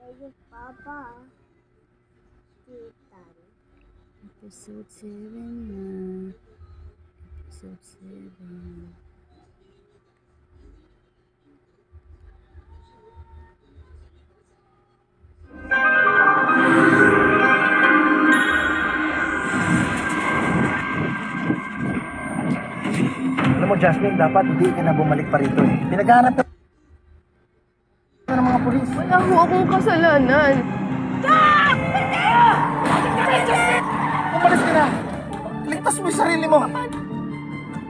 Papa, Titan. Episode 7 na. Episode 7. Alam mo, Jasmine, dapat hindi ka na bumalik pa rito eh. Pinaghahanap ka ng mga pulis. Wala ho akong kasalanan. Umalis ka na! Ligtas mo yung sarili mo!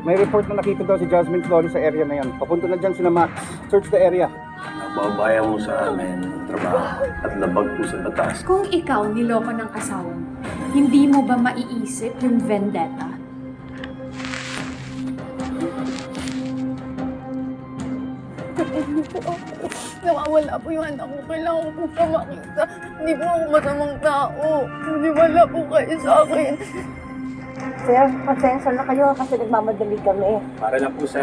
May report na nakita daw si Jasmine Flores sa area na yan. Papunta na dyan sina Max. Search the area. Nababayan mo sa amin ang trabaho at labag po sa batas. Kung ikaw niloko ng asawa mo, hindi mo ba maiisip yung vendetta? Hindi po ako. Nawawala po yung anak ko. Kailangan ko po siya makita. Hindi po ako masamang tao. Hindi wala po kayo sa akin. Sir, pasensya na kayo kasi nagmamadali kami. Para lang po sa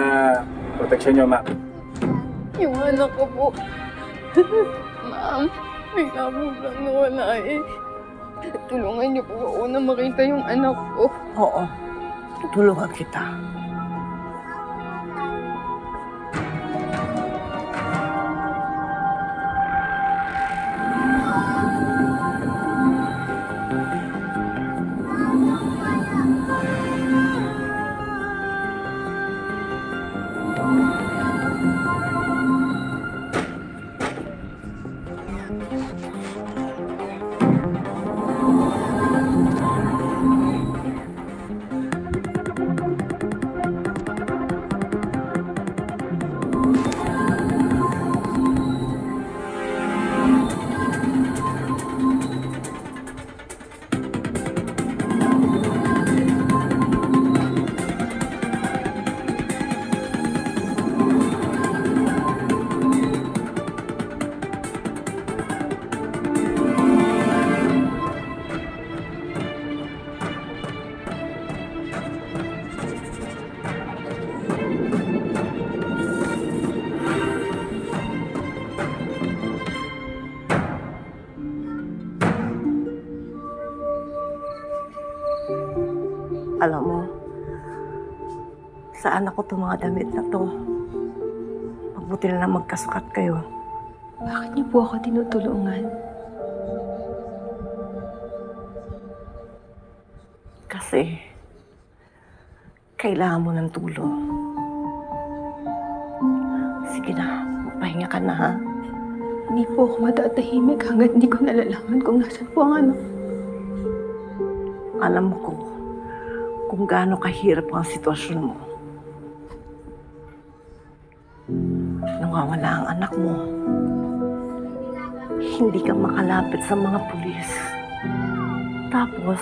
proteksyon nyo, Max. Yung anak ko po. Ma'am, bigla po lang nawala eh. Tulungan niyo po ako na makita yung anak ko. Oo, tutulungan kita. Alam mo, sa anak ko itong mga damit na to. Mabuti na lang magkasukat kayo. Bakit niyo po ako tinutulungan? Kasi, kailangan mo ng tulong. Sige na, magpahinga ka na ha. Hindi po ako matatahimik hanggat hindi ko nalalaman kung nasan po ang anak. Alam mo kung gaano kahirap ang sitwasyon mo. Nawawala ang anak mo. Hindi ka makalapit sa mga pulis. Tapos,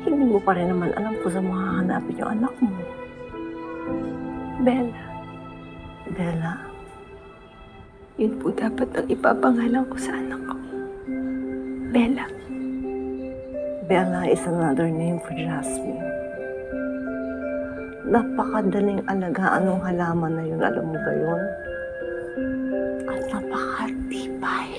hindi mo pa rin naman alam kung saan mahahanapin yung anak mo. Bella, Bella, yun po dapat ang ipapangalan ko sa anak ko. Bella. Bella is another name for Jasmine. Napakadaling alagaan ng halaman na yun. Alam mo ba yun? At napakatibay.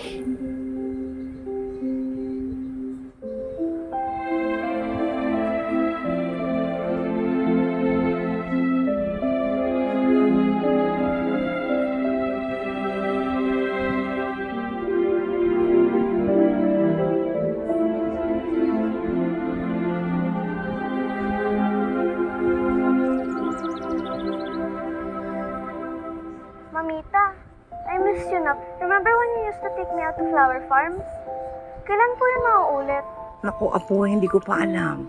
Mamita, I missed you na. Remember when you used to take me out to flower farms? Kailan po yun mauulit? Naku, Apo, hindi ko pa alam.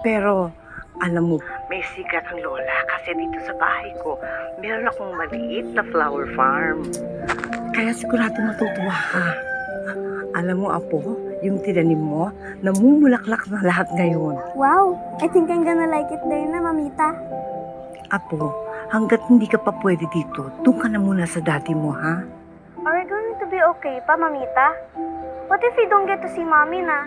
Pero, alam mo, may sikat ang lola kasi dito sa bahay ko, meron akong maliit na flower farm. Kaya sigurado matutuwa ka. Alam mo, Apo, yung tinanim mo, namumulaklak na lahat ngayon. Wow, I think I'm gonna like it there na, Mamita. Apo, hanggat hindi ka pa pwede dito, doon ka na muna sa daddy mo, ha? Are we going to be okay pa, Mamita? What if we don't get to see Mommy na?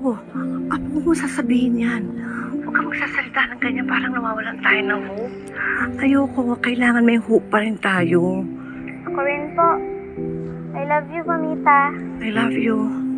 Oh, Apo, huwag mo sasabihin yan. Huwag ka magsasalita ng ganyan, parang nawawalan tayo ng hope. Ayoko, kailangan may hope pa rin tayo. Ako rin po. I love you, Mamita. I love you.